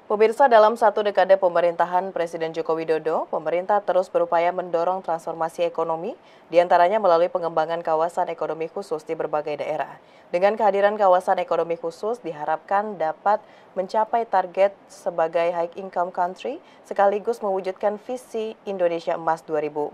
Pemirsa, dalam satu dekade pemerintahan Presiden Joko Widodo, pemerintah terus berupaya mendorong transformasi ekonomi, diantaranya melalui pengembangan kawasan ekonomi khusus di berbagai daerah. Dengan kehadiran kawasan ekonomi khusus diharapkan dapat mencapai target sebagai high income country, sekaligus mewujudkan visi Indonesia Emas 2045.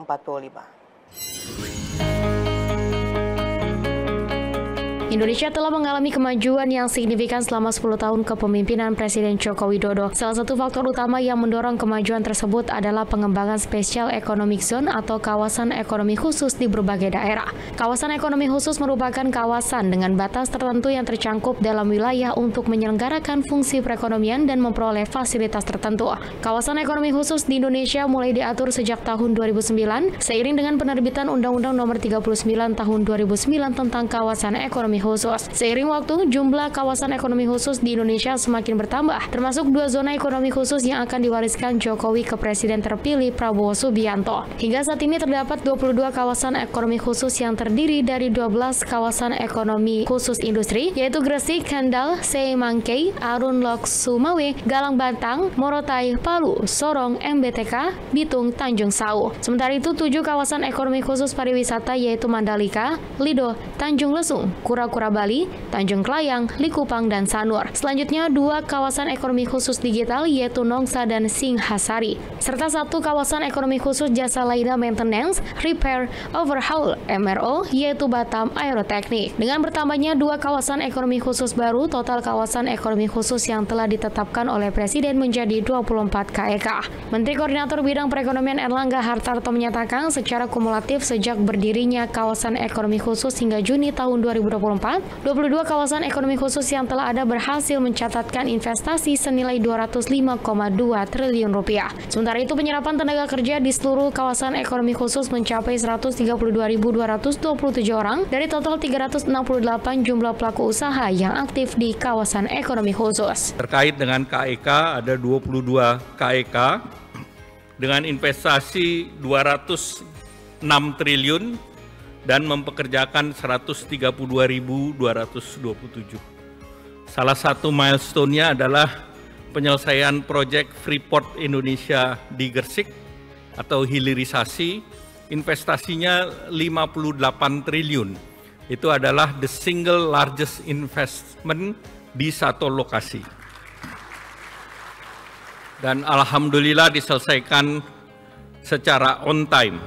Indonesia telah mengalami kemajuan yang signifikan selama 10 tahun kepemimpinan Presiden Joko Widodo. Salah satu faktor utama yang mendorong kemajuan tersebut adalah pengembangan Special Economic Zone atau kawasan ekonomi khusus di berbagai daerah. Kawasan ekonomi khusus merupakan kawasan dengan batas tertentu yang tercangkup dalam wilayah untuk menyelenggarakan fungsi perekonomian dan memperoleh fasilitas tertentu. Kawasan ekonomi khusus di Indonesia mulai diatur sejak tahun 2009, seiring dengan penerbitan Undang-Undang Nomor 39 Tahun 2009 tentang Kawasan Ekonomi Khusus. Seiring waktu, jumlah kawasan ekonomi khusus di Indonesia semakin bertambah, termasuk 2 zona ekonomi khusus yang akan diwariskan Jokowi ke Presiden terpilih Prabowo Subianto. Hingga saat ini terdapat 22 kawasan ekonomi khusus yang terdiri dari 12 kawasan ekonomi khusus industri, yaitu Gresik, Kendal, Semangkei, Arun Lok Sumawe, Galang Batang, Morotai, Palu, Sorong, MBTK, Bitung, Tanjung Sau. Sementara itu, 7 kawasan ekonomi khusus pariwisata yaitu Mandalika, Lido, Tanjung Lesung, Kura-Kura Bali, Tanjung Klayang, Likupang, dan Sanur. Selanjutnya, 2 kawasan ekonomi khusus digital yaitu Nongsa dan Singhasari, serta 1 kawasan ekonomi khusus jasa layanan maintenance, repair, overhaul, MRO, yaitu Batam Aeroteknik. Dengan bertambahnya 2 kawasan ekonomi khusus baru, total kawasan ekonomi khusus yang telah ditetapkan oleh Presiden menjadi 24 KEK. Menteri Koordinator Bidang Perekonomian Erlangga Hartarto menyatakan secara kumulatif sejak berdirinya kawasan ekonomi khusus hingga Juni tahun 2024, 22 kawasan ekonomi khusus yang telah ada berhasil mencatatkan investasi senilai 205,2 triliun rupiah. Sementara itu, penyerapan tenaga kerja di seluruh kawasan ekonomi khusus mencapai 132.227 orang dari total 368 jumlah pelaku usaha yang aktif di kawasan ekonomi khusus. Terkait dengan KEK, ada 22 KEK dengan investasi 206 triliun dan mempekerjakan 132.227. Salah satu milestone-nya adalah penyelesaian proyek Freeport Indonesia di Gresik atau hilirisasi, investasinya 58 triliun. Itu adalah the single largest investment di satu lokasi. Dan alhamdulillah diselesaikan secara on time.